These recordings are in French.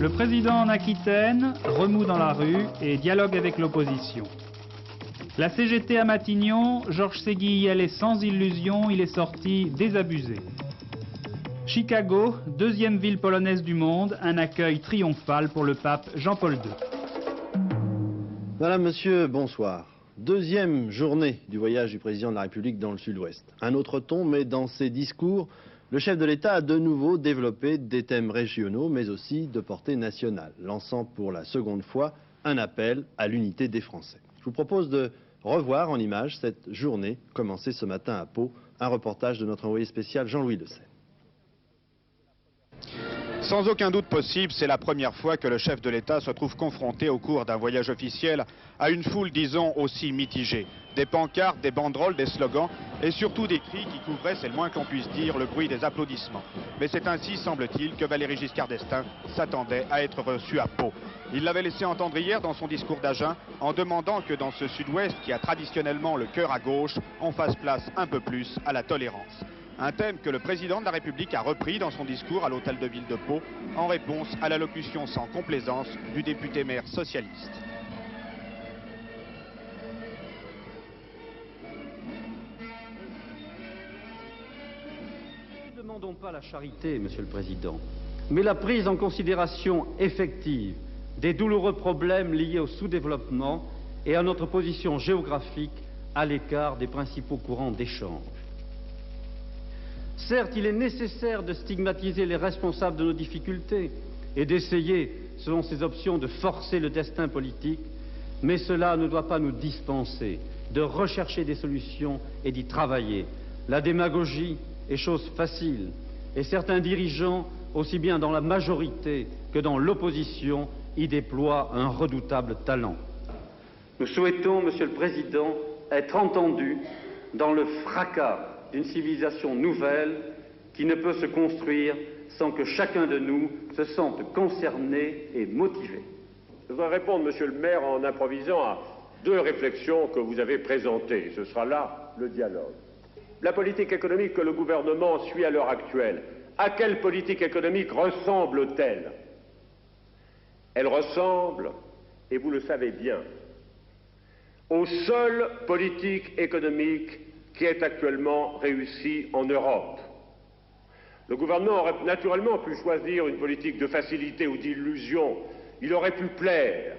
Le président en Aquitaine remue dans la rue et dialogue avec l'opposition. La CGT à Matignon, Georges Ségui y allait sans illusion, il est sorti désabusé. Chicago, deuxième ville polonaise du monde, un accueil triomphal pour le pape Jean-Paul II. Madame, monsieur, bonsoir. Deuxième journée du voyage du président de la République dans le sud-ouest. Un autre ton, mais dans ses discours, le chef de l'État a de nouveau développé des thèmes régionaux, mais aussi de portée nationale, lançant pour la seconde fois un appel à l'unité des Français. Je vous propose de revoir en images cette journée commencée ce matin à Pau, un reportage de notre envoyé spécial Jean-Louis Le Seine. Sans aucun doute possible, c'est la première fois que le chef de l'État se trouve confronté au cours d'un voyage officiel à une foule, disons, aussi mitigée. Des pancartes, des banderoles, des slogans et surtout des cris qui couvraient, c'est le moins qu'on puisse dire, le bruit des applaudissements. Mais c'est ainsi, semble-t-il, que Valéry Giscard d'Estaing s'attendait à être reçu à Pau. Il l'avait laissé entendre hier dans son discours d'Agen en demandant que dans ce sud-ouest qui a traditionnellement le cœur à gauche, on fasse place un peu plus à la tolérance. Un thème que le président de la République a repris dans son discours à l'hôtel de ville de Pau en réponse à l'allocution sans complaisance du député maire socialiste. Nous ne demandons pas la charité, Monsieur le Président, mais la prise en considération effective des douloureux problèmes liés au sous-développement et à notre position géographique à l'écart des principaux courants d'échange. Certes, il est nécessaire de stigmatiser les responsables de nos difficultés et d'essayer, selon ces options, de forcer le destin politique, mais cela ne doit pas nous dispenser de rechercher des solutions et d'y travailler. La démagogie est chose facile et certains dirigeants, aussi bien dans la majorité que dans l'opposition, y déploient un redoutable talent. Nous souhaitons, Monsieur le Président, être entendus dans le fracas d'une civilisation nouvelle qui ne peut se construire sans que chacun de nous se sente concerné et motivé. Je voudrais répondre, Monsieur le maire, en improvisant à deux réflexions que vous avez présentées. Ce sera là le dialogue. La politique économique que le gouvernement suit à l'heure actuelle, à quelle politique économique ressemble-t-elle? Elle ressemble, et vous le savez bien, aux seules politiques économiques qui est actuellement réussie en Europe. Le gouvernement aurait naturellement pu choisir une politique de facilité ou d'illusion. Il aurait pu plaire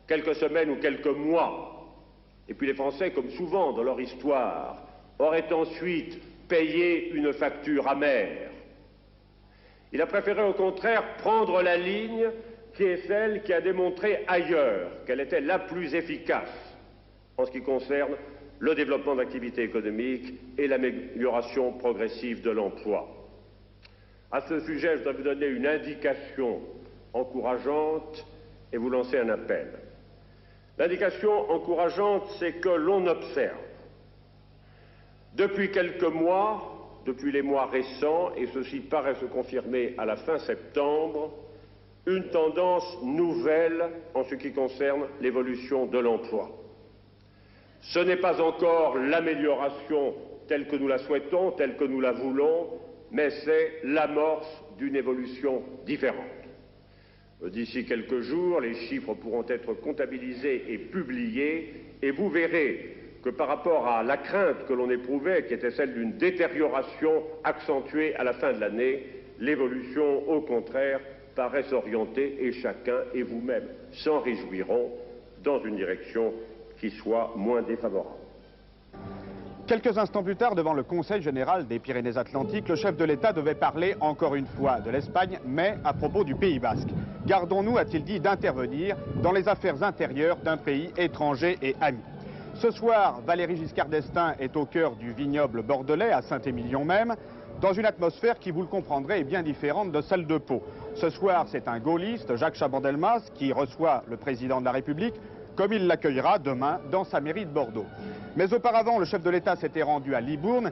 quelques semaines ou quelques mois. Et puis les Français, comme souvent dans leur histoire, auraient ensuite payé une facture amère. Il a préféré au contraire prendre la ligne qui est celle qui a démontré ailleurs qu'elle était la plus efficace en ce qui concerne le développement d'activités économiques et l'amélioration progressive de l'emploi. À ce sujet, je dois vous donner une indication encourageante et vous lancer un appel. L'indication encourageante, c'est que l'on observe, depuis quelques mois, depuis les mois récents, et ceci paraît se confirmer à la fin septembre, une tendance nouvelle en ce qui concerne l'évolution de l'emploi. Ce n'est pas encore l'amélioration telle que nous la souhaitons, telle que nous la voulons, mais c'est l'amorce d'une évolution différente. D'ici quelques jours, les chiffres pourront être comptabilisés et publiés, et vous verrez que par rapport à la crainte que l'on éprouvait, qui était celle d'une détérioration accentuée à la fin de l'année, l'évolution, au contraire, paraît s'orienter, et chacun et vous-même s'en réjouiront, dans une direction qui soit moins défavorable. Quelques instants plus tard, devant le Conseil général des Pyrénées-Atlantiques, le chef de l'État devait parler encore une fois de l'Espagne, mais à propos du Pays basque. Gardons-nous, a-t-il dit, d'intervenir dans les affaires intérieures d'un pays étranger et ami. Ce soir, Valéry Giscard d'Estaing est au cœur du vignoble bordelais, à Saint-Émilion même, dans une atmosphère qui, vous le comprendrez, est bien différente de celle de Pau. Ce soir, c'est un gaulliste, Jacques Chaban-Delmas, qui reçoit le président de la République, comme il l'accueillera demain dans sa mairie de Bordeaux. Mais auparavant, le chef de l'État s'était rendu à Libourne,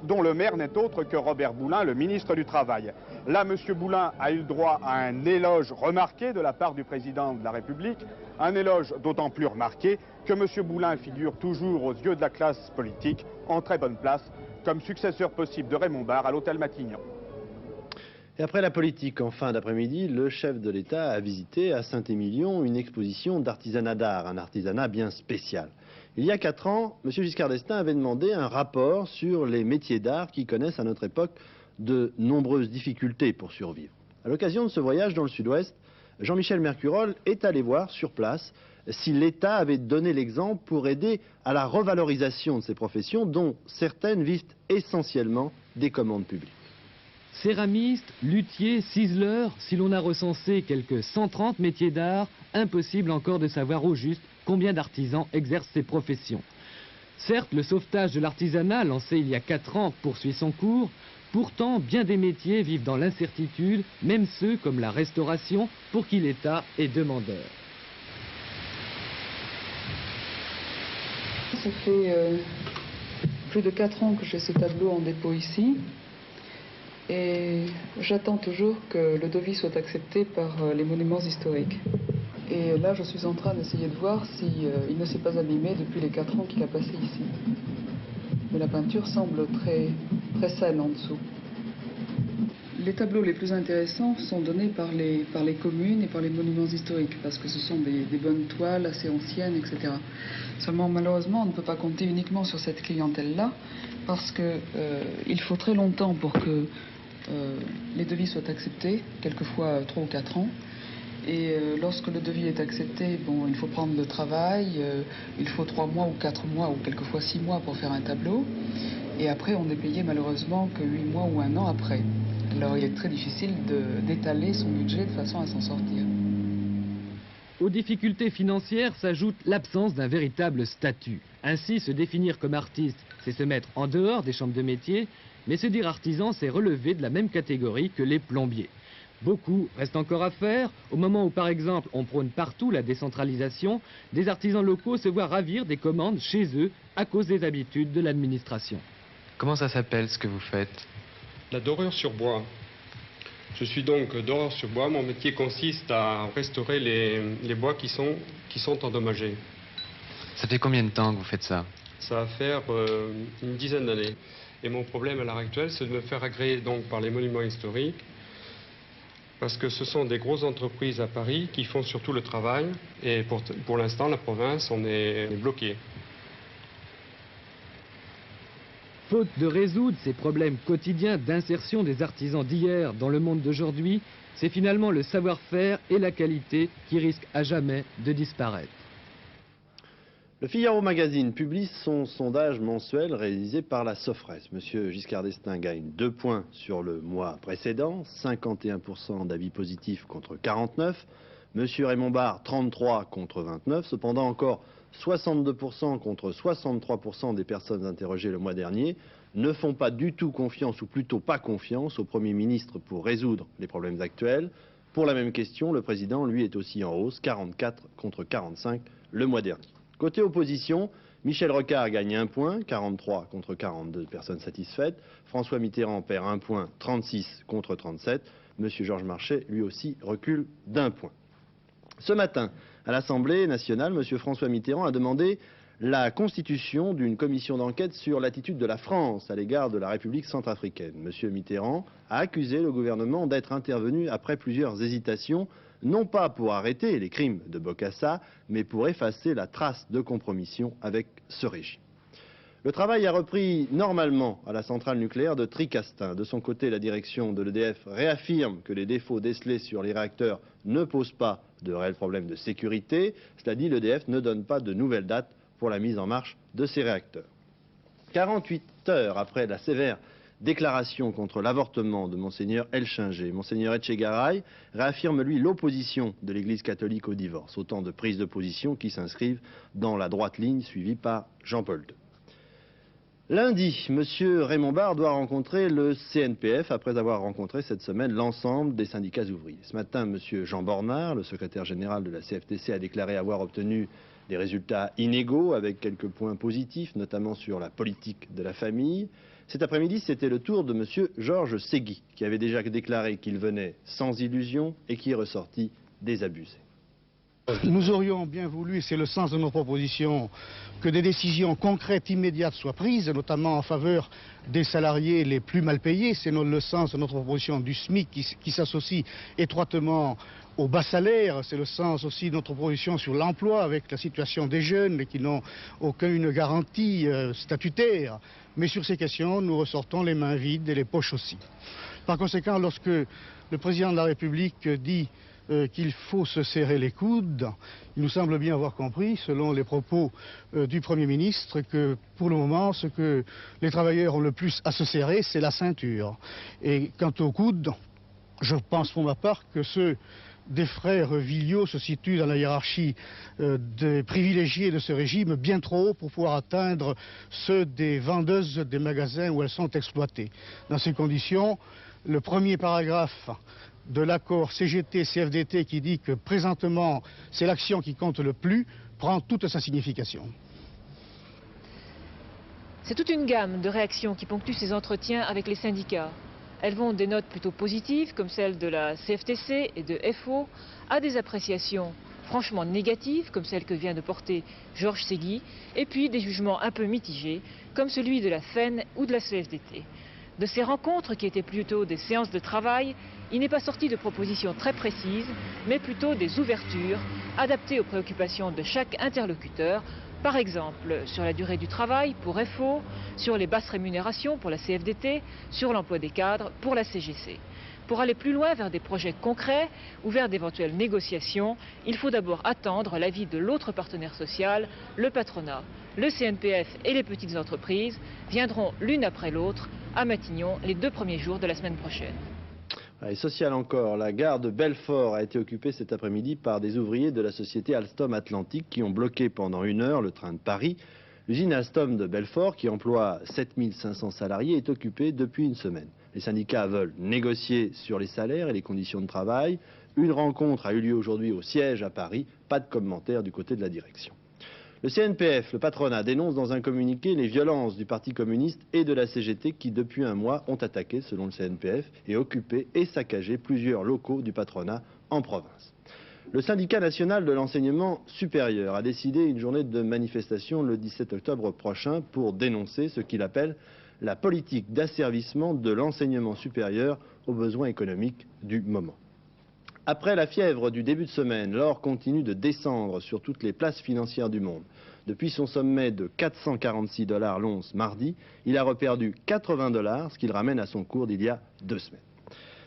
dont le maire n'est autre que Robert Boulin, le ministre du Travail. Là, M. Boulin a eu le droit à un éloge remarqué de la part du président de la République, un éloge d'autant plus remarqué que M. Boulin figure toujours aux yeux de la classe politique en très bonne place comme successeur possible de Raymond Barre à l'hôtel Matignon. Et après la politique, en fin d'après-midi, le chef de l'État a visité à Saint-Émilion une exposition d'artisanat d'art, un artisanat bien spécial. Il y a 4 ans, M. Giscard d'Estaing avait demandé un rapport sur les métiers d'art qui connaissent à notre époque de nombreuses difficultés pour survivre. À l'occasion de ce voyage dans le Sud-Ouest, Jean-Michel Mercurol est allé voir sur place si l'État avait donné l'exemple pour aider à la revalorisation de ces professions dont certaines vivent essentiellement des commandes publiques. Céramistes, luthiers, ciseleurs, si l'on a recensé quelques 130 métiers d'art, impossible encore de savoir au juste combien d'artisans exercent ces professions. Certes, le sauvetage de l'artisanat, lancé il y a 4 ans, poursuit son cours. Pourtant, bien des métiers vivent dans l'incertitude, même ceux comme la restauration, pour qui l'État est demandeur. Ça fait plus de 4 ans que j'ai ce tableau en dépôt ici. Et j'attends toujours que le devis soit accepté par les monuments historiques. Et là, je suis en train d'essayer de voir s'il ne s'est pas abîmé depuis les 4 ans qu'il a passé ici. Mais la peinture semble très saine en dessous. Les tableaux les plus intéressants sont donnés par les communes et par les monuments historiques, parce que ce sont des bonnes toiles assez anciennes, etc. Seulement, malheureusement, on ne peut pas compter uniquement sur cette clientèle-là, parce qu'il faut très longtemps pour que les devis soient acceptés, quelquefois 3 ou 4 ans. Et lorsque le devis est accepté, bon, il faut prendre le travail, il faut 3 mois ou 4 mois ou quelquefois 6 mois pour faire un tableau. Et après, on n'est payé malheureusement que 8 mois ou 1 an après. Alors il est très difficile d'étaler son budget de façon à s'en sortir. Aux difficultés financières s'ajoute l'absence d'un véritable statut. Ainsi, se définir comme artiste, c'est se mettre en dehors des chambres de métier, mais se dire artisan, c'est relever de la même catégorie que les plombiers. Beaucoup reste encore à faire. Au moment où, par exemple, on prône partout la décentralisation, des artisans locaux se voient ravir des commandes chez eux à cause des habitudes de l'administration. Comment ça s'appelle ce que vous faites? La dorure sur bois. Je suis donc doreur sur bois. Mon métier consiste à restaurer les bois qui sont endommagés. Ça fait combien de temps que vous faites ça? Ça va faire une dizaine d'années. Et mon problème à l'heure actuelle, c'est de me faire agréer donc par les monuments historiques, parce que ce sont des grosses entreprises à Paris qui font surtout le travail. Et pour l'instant, la province, on est bloqué. Faute de résoudre ces problèmes quotidiens d'insertion des artisans d'hier dans le monde d'aujourd'hui, c'est finalement le savoir-faire et la qualité qui risquent à jamais de disparaître. Le Figaro Magazine publie son sondage mensuel réalisé par la Sofres. Monsieur Giscard d'Estaing gagne 2 points sur le mois précédent, 51% d'avis positifs contre 49%. Monsieur Raymond Barre, 33 contre 29. Cependant, encore 62% contre 63% des personnes interrogées le mois dernier ne font pas du tout confiance, ou plutôt pas confiance, au Premier ministre pour résoudre les problèmes actuels. Pour la même question, le président, lui, est aussi en hausse, 44 contre 45 le mois dernier. Côté opposition, Michel Rocard gagne 1 point, 43 contre 42 personnes satisfaites. François Mitterrand perd 1 point, 36 contre 37. Monsieur Georges Marchais, lui aussi, recule d'1 point. Ce matin, à l'Assemblée nationale, monsieur François Mitterrand a demandé la constitution d'une commission d'enquête sur l'attitude de la France à l'égard de la République centrafricaine. Monsieur Mitterrand a accusé le gouvernement d'être intervenu après plusieurs hésitations, non pas pour arrêter les crimes de Bokassa, mais pour effacer la trace de compromission avec ce régime. Le travail a repris normalement à la centrale nucléaire de Tricastin. De son côté, la direction de l'EDF réaffirme que les défauts décelés sur les réacteurs ne posent pas de réels problèmes de sécurité. Cela dit, l'EDF ne donne pas de nouvelles dates pour la mise en marche de ces réacteurs. 48 heures après la sévère déclaration contre l'avortement de Monseigneur Elchinger, Monseigneur Etchegaray réaffirme, lui, l'opposition de l'Église catholique au divorce. Autant de prises de position qui s'inscrivent dans la droite ligne suivie par Jean-Paul II. Lundi, M. Raymond Barre doit rencontrer le CNPF après avoir rencontré cette semaine l'ensemble des syndicats ouvriers. Ce matin, M. Jean Bornard, le secrétaire général de la CFTC, a déclaré avoir obtenu des résultats inégaux avec quelques points positifs, notamment sur la politique de la famille. Cet après-midi, c'était le tour de M. Georges Segui, qui avait déjà déclaré qu'il venait sans illusion et qui est ressorti désabusé. Nous aurions bien voulu, et c'est le sens de nos propositions, que des décisions concrètes immédiates soient prises, notamment en faveur des salariés les plus mal payés. C'est le sens de notre proposition du SMIC qui s'associe étroitement au bas salaire. C'est le sens aussi de notre proposition sur l'emploi avec la situation des jeunes qui n'ont aucune garantie statutaire. Mais sur ces questions, nous ressortons les mains vides et les poches aussi. Par conséquent, lorsque le président de la République dit qu'il faut se serrer les coudes, il nous semble bien avoir compris, selon les propos du Premier ministre, que pour le moment, ce que les travailleurs ont le plus à se serrer, c'est la ceinture. Et quant aux coudes, je pense pour ma part que ceux des frères Villot se situent dans la hiérarchie des privilégiés de ce régime bien trop haut pour pouvoir atteindre ceux des vendeuses des magasins où elles sont exploitées. Dans ces conditions, le premier paragraphe de l'accord CGT-CFDT qui dit que présentement c'est l'action qui compte le plus, prend toute sa signification. C'est toute une gamme de réactions qui ponctuent ces entretiens avec les syndicats. Elles vont des notes plutôt positives, comme celle de la CFTC et de FO, à des appréciations franchement négatives, comme celle que vient de porter Georges Segui, et puis des jugements un peu mitigés, comme celui de la FEN ou de la CFDT. De ces rencontres, qui étaient plutôt des séances de travail, il n'est pas sorti de propositions très précises, mais plutôt des ouvertures adaptées aux préoccupations de chaque interlocuteur, par exemple sur la durée du travail pour FO, sur les basses rémunérations pour la CFDT, sur l'emploi des cadres pour la CGC. Pour aller plus loin vers des projets concrets ou vers d'éventuelles négociations, il faut d'abord attendre l'avis de l'autre partenaire social, le patronat. Le CNPF et les petites entreprises viendront l'une après l'autre à Matignon les 2 premiers jours de la semaine prochaine. Et social encore, la gare de Belfort a été occupée cet après-midi par des ouvriers de la société Alstom Atlantique qui ont bloqué pendant 1 heure le train de Paris. L'usine Alstom de Belfort, qui emploie 7500 salariés, est occupée depuis 1 semaine. Les syndicats veulent négocier sur les salaires et les conditions de travail. Une rencontre a eu lieu aujourd'hui au siège à Paris. Pas de commentaire du côté de la direction. Le CNPF, le patronat, dénonce dans un communiqué les violences du Parti communiste et de la CGT qui, depuis 1 mois, ont attaqué, selon le CNPF, et occupé et saccagé plusieurs locaux du patronat en province. Le syndicat national de l'enseignement supérieur a décidé une journée de manifestation le 17 octobre prochain pour dénoncer ce qu'il appelle la politique d'asservissement de l'enseignement supérieur aux besoins économiques du moment. Après la fièvre du début de semaine, l'or continue de descendre sur toutes les places financières du monde. Depuis son sommet de 446 $ l'once mardi, il a reperdu 80 $, ce qui le ramène à son cours d'il y a 2 semaines.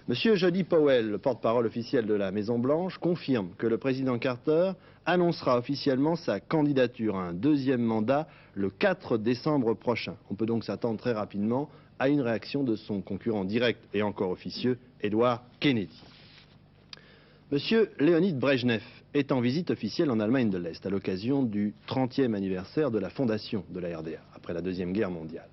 Monsieur Jody Powell, le porte-parole officiel de la Maison-Blanche, confirme que le président Carter annoncera officiellement sa candidature à un 2e mandat le 4 décembre prochain. On peut donc s'attendre très rapidement à une réaction de son concurrent direct et encore officieux, Edward Kennedy. Monsieur Léonid Brejnev est en visite officielle en Allemagne de l'Est à l'occasion du 30e anniversaire de la fondation de la RDA, après la Deuxième Guerre mondiale.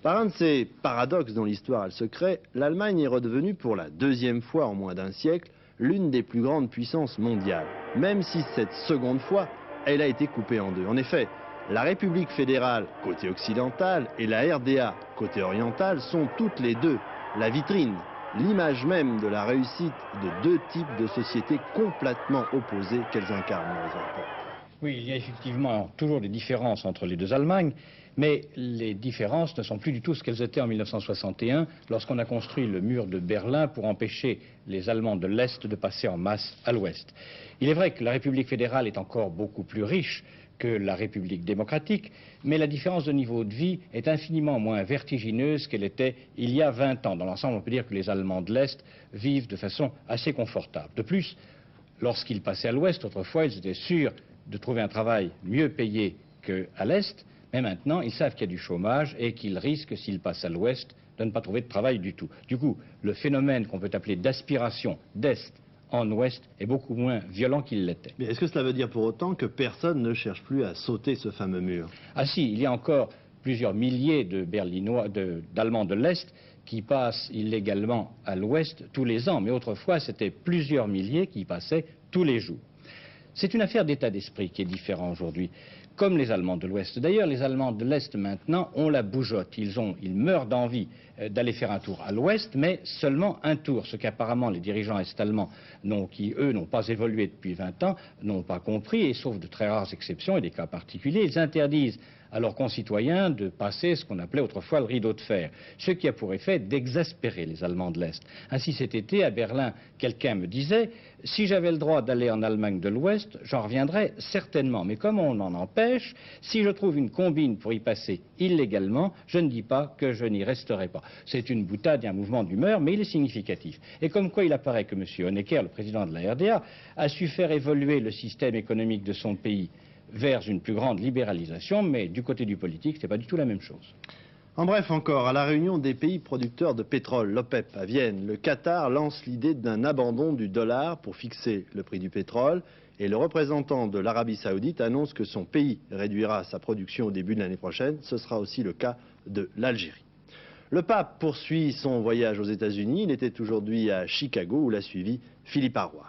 Par un de ces paradoxes dont l'histoire a le secret, l'Allemagne est redevenue pour la 2e fois en moins d'1 siècle l'une des plus grandes puissances mondiales, même si cette seconde fois, elle a été coupée en 2. En effet, la République fédérale, côté occidental, et la RDA, côté oriental, sont toutes les deux la vitrine, l'image même de la réussite de 2 types de sociétés complètement opposées qu'elles incarnent dans les Europes. Oui, il y a effectivement toujours des différences entre les 2 Allemagnes, mais les différences ne sont plus du tout ce qu'elles étaient en 1961, lorsqu'on a construit le mur de Berlin pour empêcher les Allemands de l'Est de passer en masse à l'Ouest. Il est vrai que la République fédérale est encore beaucoup plus riche que la République démocratique, mais la différence de niveau de vie est infiniment moins vertigineuse qu'elle était il y a 20 ans. Dans l'ensemble, on peut dire que les Allemands de l'Est vivent de façon assez confortable. De plus, lorsqu'ils passaient à l'Ouest, autrefois, ils étaient sûrs de trouver un travail mieux payé qu'à l'Est, mais maintenant, ils savent qu'il y a du chômage et qu'ils risquent, s'ils passent à l'Ouest, de ne pas trouver de travail du tout. Du coup, le phénomène qu'on peut appeler d'aspiration d'Est en Ouest est beaucoup moins violent qu'il l'était. Mais est-ce que cela veut dire pour autant que personne ne cherche plus à sauter ce fameux mur? Ah si, il y a encore plusieurs milliers de Berlinois, d'Allemands de l'Est qui passent illégalement à l'Ouest tous les ans, mais autrefois c'était plusieurs milliers qui y passaient tous les jours. C'est une affaire d'état d'esprit qui est différent aujourd'hui. comme les Allemands de l'Ouest. D'ailleurs, les Allemands de l'Est maintenant ont la bougeotte. Ils meurent d'envie d'aller faire un tour à l'Ouest, mais seulement un tour, ce qu'apparemment les dirigeants est-allemands, qui eux n'ont pas évolué depuis 20 ans, n'ont pas compris, et sauf de très rares exceptions et des cas particuliers, ils interdisent à leurs concitoyens de passer ce qu'on appelait autrefois le rideau de fer, ce qui a pour effet d'exaspérer les Allemands de l'Est. Ainsi, cet été, à Berlin, quelqu'un me disait « Si j'avais le droit d'aller en Allemagne de l'Ouest, j'en reviendrais certainement. Mais comme on en empêche, si je trouve une combine pour y passer illégalement, je ne dis pas que je n'y resterai pas. » C'est une boutade et un mouvement d'humeur, mais il est significatif. Et comme quoi il apparaît que M. Honecker, le président de la RDA, a su faire évoluer le système économique de son pays vers une plus grande libéralisation, mais du côté du politique, ce n'est pas du tout la même chose. En bref encore, à la réunion des pays producteurs de pétrole, l'OPEP, à Vienne, le Qatar lance l'idée d'un abandon du dollar pour fixer le prix du pétrole, et le représentant de l'Arabie Saoudite annonce que son pays réduira sa production au début de l'année prochaine. Ce sera aussi le cas de l'Algérie. Le pape poursuit son voyage aux États-Unis. Il était aujourd'hui à Chicago où l'a suivi Philippe Arroy.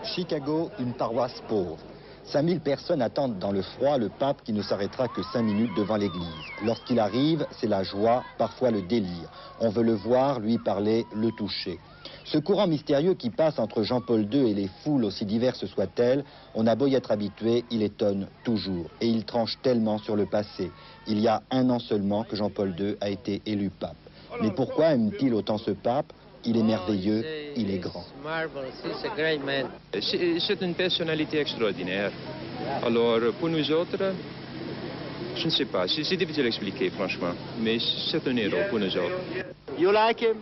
Chicago, une paroisse pauvre. 5000 personnes attendent dans le froid le pape qui ne s'arrêtera que 5 minutes devant l'église. Lorsqu'il arrive, c'est la joie, parfois le délire. On veut le voir, lui parler, le toucher. Ce courant mystérieux qui passe entre Jean-Paul II et les foules aussi diverses soient-elles, on a beau y être habitué, il étonne toujours. Et il tranche tellement sur le passé. Il y a 1 an seulement que Jean-Paul II a été élu pape. Mais pourquoi aime-t-il autant ce pape? Il est merveilleux, il est grand. C'est une personnalité extraordinaire. Alors, pour nous autres, je ne sais pas, c'est difficile à expliquer, franchement, mais c'est un héros pour nous autres. You like him?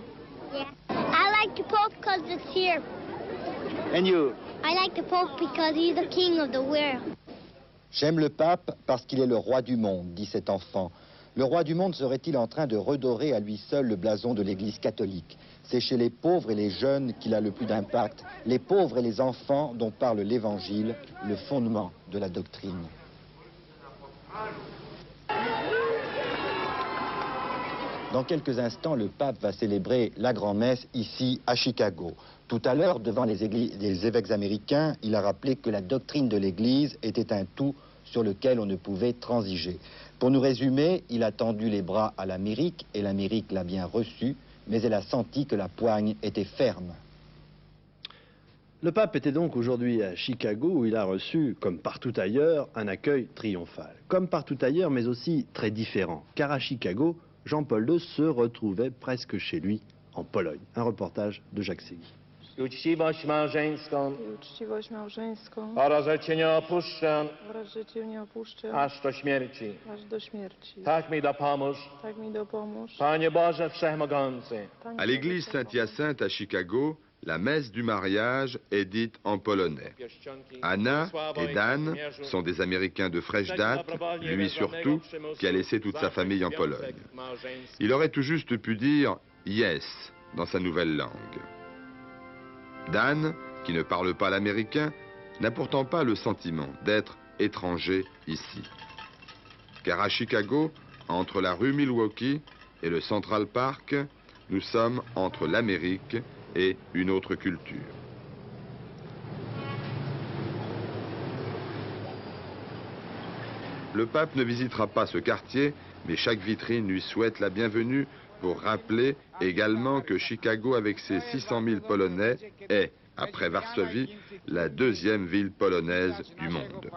Yeah. I like the Pope because it's here. And you? I like the Pope because he's the king of the world. J'aime le pape parce qu'il est le roi du monde, dit cet enfant. Le roi du monde serait-il en train de redorer à lui seul le blason de l'Église catholique? C'est chez les pauvres et les jeunes qu'il a le plus d'impact, les pauvres et les enfants dont parle l'Évangile, le fondement de la doctrine. Dans quelques instants, le pape va célébrer la grand-messe ici à Chicago. Tout à l'heure, devant les évêques américains, il a rappelé que la doctrine de l'Église était un tout sur lequel on ne pouvait transiger. Pour nous résumer, il a tendu les bras à l'Amérique et l'Amérique l'a bien reçu, mais elle a senti que la poigne était ferme. Le pape était donc aujourd'hui à Chicago où il a reçu, comme partout ailleurs, un accueil triomphal. Comme partout ailleurs, mais aussi très différent. Car à Chicago, Jean-Paul II se retrouvait presque chez lui, en Pologne. Un reportage de Jacques Segui. Uczciwość małżeńską oraz że Cię nie opuszczę aż do śmierci. Tak mi dopomóż, Panie Boże Wszechmogący. À l'église Saint-Hyacinthe à Chicago, la messe du mariage est dite en polonais. Anna et Dan sont des Américains de fraîche date, lui surtout, qui a laissé toute sa famille en Pologne. Il aurait tout juste pu dire « yes » dans sa nouvelle langue. Dan, qui ne parle pas l'américain, n'a pourtant pas le sentiment d'être étranger ici. Car à Chicago, entre la rue Milwaukee et le Central Park, nous sommes entre l'Amérique et une autre culture. Le pape ne visitera pas ce quartier, mais chaque vitrine lui souhaite la bienvenue pour rappeler également que Chicago, avec ses 600 000 Polonais, est, après Varsovie, la deuxième ville polonaise du monde.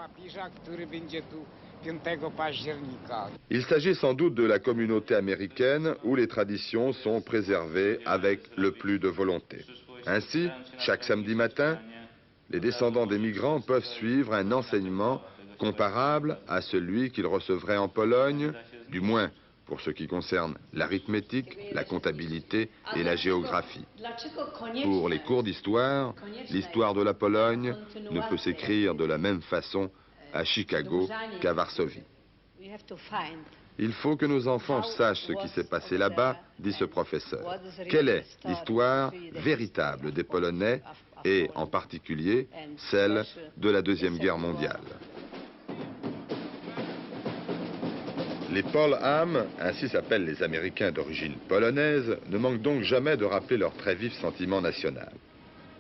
Il s'agit sans doute de la communauté américaine où les traditions sont préservées avec le plus de volonté. Ainsi, chaque samedi matin, les descendants des migrants peuvent suivre un enseignement comparable à celui qu'ils recevraient en Pologne, du moins pour ce qui concerne l'arithmétique, la comptabilité et la géographie. Pour les cours d'histoire, l'histoire de la Pologne ne peut s'écrire de la même façon à Chicago qu'à Varsovie. Il faut que nos enfants sachent ce qui s'est passé là-bas, dit ce professeur. Quelle est l'histoire véritable des Polonais et, en particulier, celle de la Deuxième Guerre mondiale? Les Polham, ainsi s'appellent les Américains d'origine polonaise, ne manquent donc jamais de rappeler leur très vif sentiment national.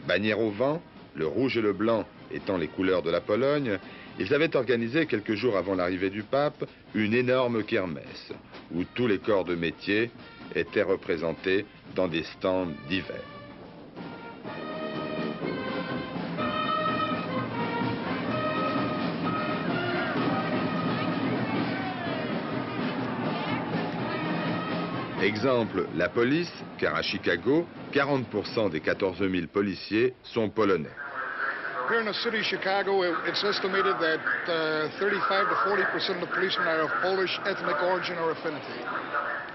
Bannière au vent, le rouge et le blanc étant les couleurs de la Pologne, ils avaient organisé quelques jours avant l'arrivée du pape une énorme kermesse où tous les corps de métier étaient représentés dans des stands divers. Exemple, la police, car à Chicago, 40% des 14 000 policiers sont polonais. Here in the city of Chicago, it's estimated that 35 to 40% of the policemen are of Polish ethnic origin or affinity.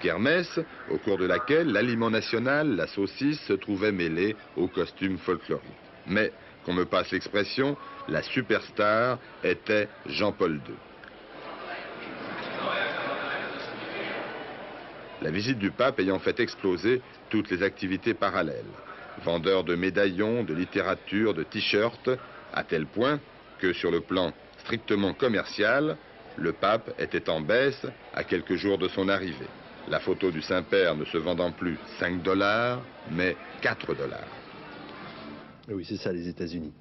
Kermesse, au cours de laquelle l'aliment national, la saucisse, se trouvait mêlé au costume folklorique. Mais, qu'on me passe l'expression, la superstar était Jean-Paul II. La visite du pape ayant fait exploser toutes les activités parallèles. Vendeurs de médaillons, de littérature, de t-shirts, à tel point que sur le plan strictement commercial, le pape était en baisse à quelques jours de son arrivée. La photo du Saint-Père ne se vendant plus 5 $, mais 4 $. Oui, c'est ça les États-Unis.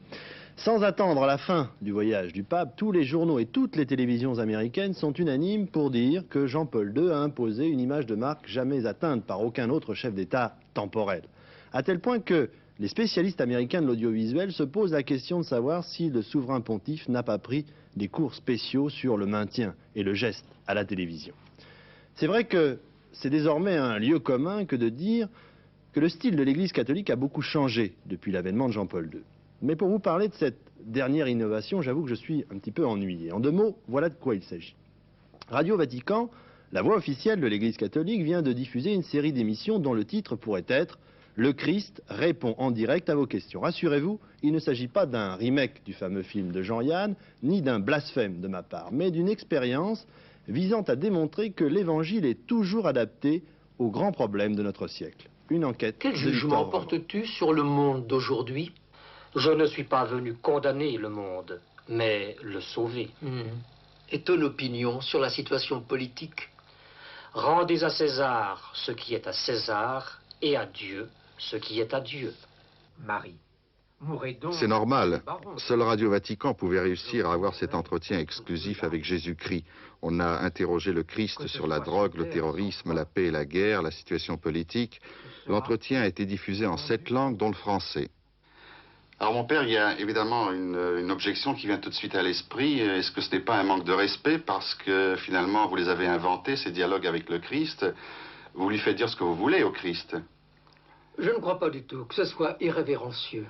Sans attendre la fin du voyage du pape, tous les journaux et toutes les télévisions américaines sont unanimes pour dire que Jean-Paul II a imposé une image de marque jamais atteinte par aucun autre chef d'État temporel. À tel point que les spécialistes américains de l'audiovisuel se posent la question de savoir si le souverain pontife n'a pas pris des cours spéciaux sur le maintien et le geste à la télévision. C'est vrai que c'est désormais un lieu commun que de dire que le style de l'Église catholique a beaucoup changé depuis l'avènement de Jean-Paul II. Mais pour vous parler de cette dernière innovation, j'avoue que je suis un petit peu ennuyé. En 2 mots, voilà de quoi il s'agit. Radio Vatican, la voix officielle de l'Église catholique, vient de diffuser une série d'émissions dont le titre pourrait être « Le Christ répond en direct à vos questions ». Rassurez-vous, il ne s'agit pas d'un remake du fameux film de Jean-Yann, ni d'un blasphème de ma part, mais d'une expérience visant à démontrer que l'Évangile est toujours adapté aux grands problèmes de notre siècle. Une enquête. Quel jugement portes-tu sur le monde d'aujourd'hui ? Je ne suis pas venu condamner le monde, mais le sauver. Et ton opinion sur la situation politique? Rendez à César ce qui est à César et à Dieu ce qui est à Dieu. Marie, mourrez donc... C'est normal. Seul Radio Vatican pouvait réussir à avoir cet entretien exclusif avec Jésus-Christ. On a interrogé le Christ sur la drogue, le terrorisme, la paix et la guerre, la situation politique. L'entretien a été diffusé en 7 langues, dont le français. Alors mon père, il y a évidemment une objection qui vient tout de suite à l'esprit. Est-ce que ce n'est pas un manque de respect parce que finalement vous les avez inventés, ces dialogues avec le Christ? Vous lui faites dire ce que vous voulez au Christ? Je ne crois pas du tout que ce soit irrévérencieux.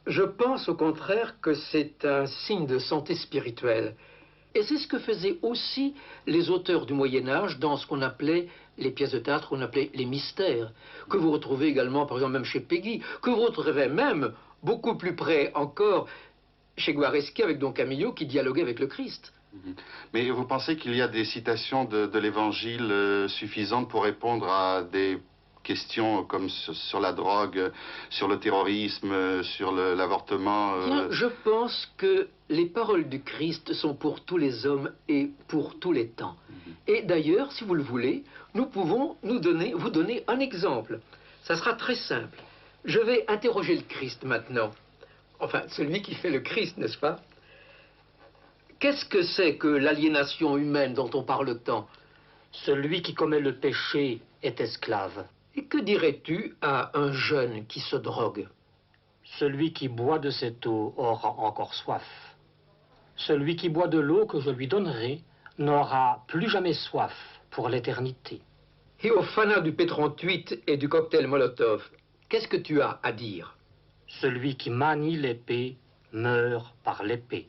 Je pense au contraire que c'est un signe de santé spirituelle. Et c'est ce que faisaient aussi les auteurs du Moyen-Âge dans ce qu'on appelait les pièces de théâtre, qu'on appelait les mystères, que vous retrouvez également, par exemple, même chez Peggy, que vous retrouverez même beaucoup plus près encore chez Guareschi avec Don Camillo qui dialoguait avec le Christ. Mais vous pensez qu'il y a des citations de l'Évangile suffisantes pour répondre à des questions comme sur la drogue, sur le terrorisme, sur l'avortement Je pense que les paroles du Christ sont pour tous les hommes et pour tous les temps. Et d'ailleurs, si vous le voulez, nous pouvons vous donner un exemple. Ça sera très simple. Je vais interroger le Christ maintenant. Enfin, celui qui fait le Christ, n'est-ce pas? Qu'est-ce que c'est que l'aliénation humaine dont on parle tant? Celui qui commet le péché est esclave. Et que dirais-tu à un jeune qui se drogue? Celui qui boit de cette eau aura encore soif. Celui qui boit de l'eau que je lui donnerai n'aura plus jamais soif pour l'éternité. Et au fanat du P38 et du cocktail Molotov, qu'est-ce que tu as à dire? Celui qui manie l'épée meurt par l'épée.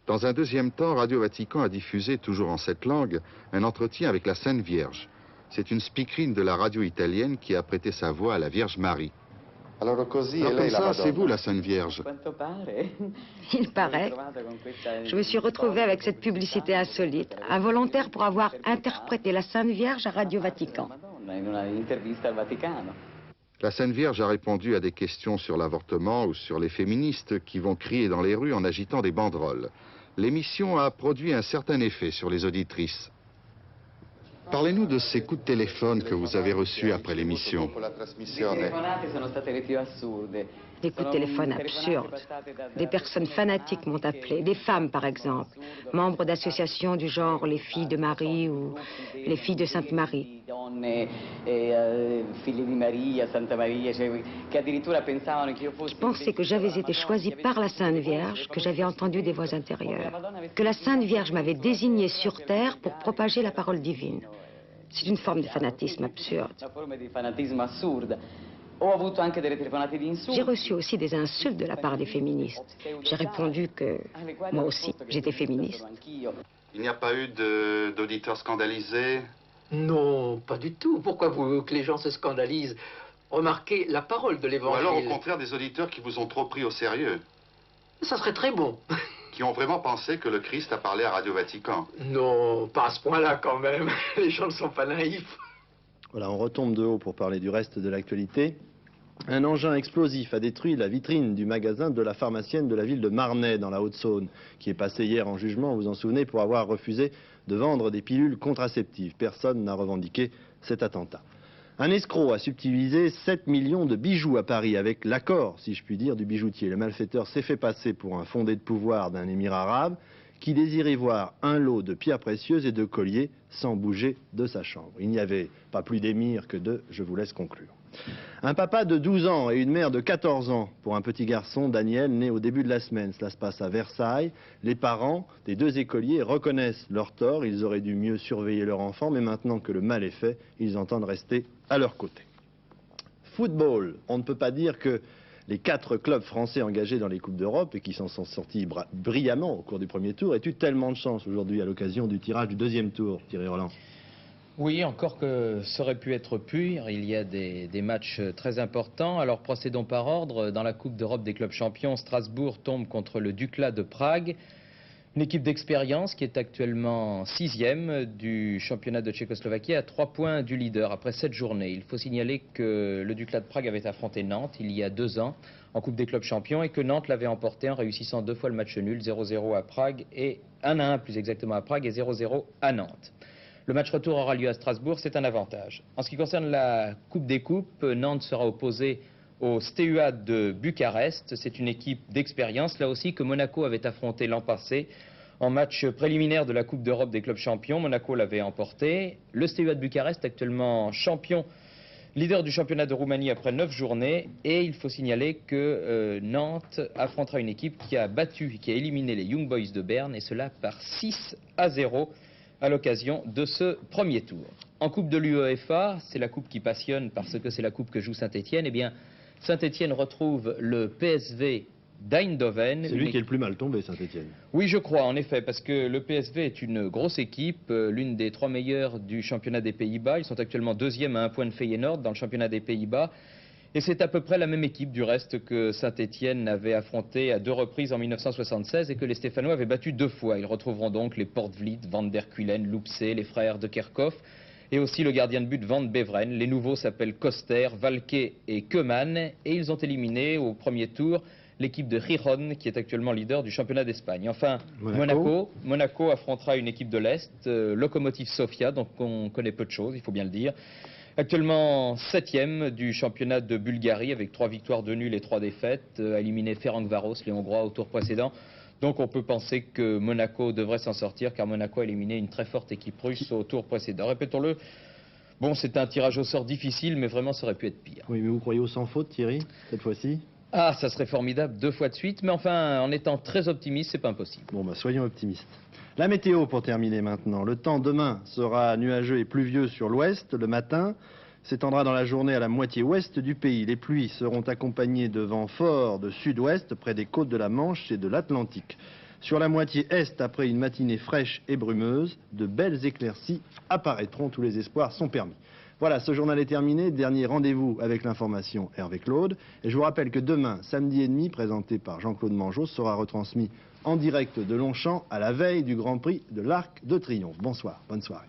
Dans un deuxième temps, Radio Vatican a diffusé, toujours en 7 langues, un entretien avec la Sainte Vierge. C'est une speakerine de la radio italienne qui a prêté sa voix à la Vierge Marie. Alors comme ça, c'est vous la Sainte Vierge. Il paraît. Je me suis retrouvée avec cette publicité insolite, involontaire pour avoir interprété la Sainte Vierge à Radio Vatican. La Sainte Vierge a répondu à des questions sur l'avortement ou sur les féministes qui vont crier dans les rues en agitant des banderoles. L'émission a produit un certain effet sur les auditrices. Parlez-nous de ces coups de téléphone que vous avez reçus après l'émission. Des coups de téléphone absurdes. Des personnes fanatiques m'ont appelé, des femmes par exemple, membres d'associations du genre les filles de Marie ou les filles de Sainte Marie. Qui pensaient que j'avais été choisie par la Sainte Vierge, que j'avais entendu des voix intérieures, que la Sainte Vierge m'avait désignée sur terre pour propager la parole divine. C'est une forme de fanatisme absurde. J'ai reçu aussi des insultes de la part des féministes. J'ai répondu que moi aussi, j'étais féministe. Il n'y a pas eu d'auditeurs scandalisés? Non, pas du tout. Pourquoi vous que les gens se scandalisent? Remarquez la parole de l'Évangile. Ou alors au contraire des auditeurs qui vous ont trop pris au sérieux? Ça serait très bon. Qui ont vraiment pensé que le Christ a parlé à Radio Vatican? Non, pas à ce point-là quand même. Les gens ne sont pas naïfs. Voilà, on retombe de haut pour parler du reste de l'actualité. Un engin explosif a détruit la vitrine du magasin de la pharmacienne de la ville de Marnay, dans la Haute-Saône, qui est passée hier en jugement, vous vous en souvenez, pour avoir refusé de vendre des pilules contraceptives. Personne n'a revendiqué cet attentat. Un escroc a subtilisé 7 millions de bijoux à Paris, avec l'accord, si je puis dire, du bijoutier. Le malfaiteur s'est fait passer pour un fondé de pouvoir d'un émirat arabe, qui désirait voir un lot de pierres précieuses et de colliers sans bouger de sa chambre. Il n'y avait pas plus d'émir que de « je vous laisse conclure ». Un papa de 12 ans et une mère de 14 ans pour un petit garçon, Daniel, né au début de la semaine. Cela se passe à Versailles. Les parents des deux écoliers reconnaissent leur tort. Ils auraient dû mieux surveiller leur enfant, mais maintenant que le mal est fait, ils entendent rester à leur côté. Football, on ne peut pas dire que les 4 clubs français engagés dans les Coupes d'Europe et qui s'en sont sortis brillamment au cours du premier tour aient eu tellement de chance aujourd'hui à l'occasion du tirage du deuxième tour, Thierry Roland. Oui, encore que ça aurait pu être pur. Il y a des matchs très importants. Alors procédons par ordre. Dans la Coupe d'Europe des clubs champions, Strasbourg tombe contre le Dukla de Prague. Une équipe d'expérience qui est actuellement 6e du championnat de Tchécoslovaquie à 3 points du leader après 7 journées. Il faut signaler que le Dukla de Prague avait affronté Nantes il y a 2 ans en Coupe des clubs champions et que Nantes l'avait emporté en réussissant 2 fois le match nul, 0-0 à Prague et 1-1 plus exactement à Prague et 0-0 à Nantes. Le match retour aura lieu à Strasbourg, c'est un avantage. En ce qui concerne la Coupe des Coupes, Nantes sera opposé au Steaua de Bucarest. C'est une équipe d'expérience, là aussi, que Monaco avait affronté l'an passé en match préliminaire de la Coupe d'Europe des clubs champions. Monaco l'avait emporté. Le Steaua de Bucarest, actuellement champion, leader du championnat de Roumanie après 9 journées. Et il faut signaler que Nantes affrontera une équipe qui a battu, qui a éliminé les Young Boys de Berne, et cela par 6-0. À l'occasion de ce premier tour. En Coupe de l'UEFA, c'est la coupe qui passionne parce que c'est la coupe que joue Saint-Étienne. Eh bien, Saint-Étienne retrouve le PSV d'Eindhoven. C'est lui qui est le plus mal tombé, Saint-Étienne. Oui, je crois, en effet, parce que le PSV est une grosse équipe, l'une des 3 meilleures du championnat des Pays-Bas. Ils sont actuellement 2e à 1 point de Feyenoord dans le championnat des Pays-Bas. Et c'est à peu près la même équipe du reste que Saint-Étienne avait affronté à 2 reprises en 1976 et que les Stéphanois avaient battu 2 fois. Ils retrouveront donc les Poortvliet, Van der Kulen, Loupsé, les frères de Kerkhoff et aussi le gardien de but Van Beveren. Les nouveaux s'appellent Koster, Valquet et Koeman et ils ont éliminé au premier tour l'équipe de Gijón qui est actuellement leader du championnat d'Espagne. Enfin, Monaco affrontera une équipe de l'Est, Lokomotiv Sofia, donc on connaît peu de choses, il faut bien le dire. Actuellement 7e du championnat de Bulgarie avec 3 victoires, 2 nuls et 3 défaites, a éliminé Ferencváros, les Hongrois, au tour précédent. Donc on peut penser que Monaco devrait s'en sortir car Monaco a éliminé une très forte équipe russe au tour précédent. Répétons-le, bon c'est un tirage au sort difficile mais vraiment ça aurait pu être pire. Oui mais vous croyez au sans faute Thierry, cette fois-ci? Ah ça serait formidable 2 fois de suite mais enfin en étant très optimiste c'est pas impossible. Bon bah soyons optimistes. La météo pour terminer maintenant. Le temps demain sera nuageux et pluvieux sur l'ouest le matin, s'étendra dans la journée à la moitié ouest du pays. Les pluies seront accompagnées de vents forts de sud-ouest près des côtes de la Manche et de l'Atlantique. Sur la moitié est, après une matinée fraîche et brumeuse, de belles éclaircies apparaîtront. Tous les espoirs sont permis. Voilà, ce journal est terminé. Dernier rendez-vous avec l'information Hervé Claude. Et je vous rappelle que demain, samedi et demi, présenté par Jean-Claude Mangeot, sera retransmis en direct de Longchamp à la veille du Grand Prix de l'Arc de Triomphe. Bonsoir, bonne soirée.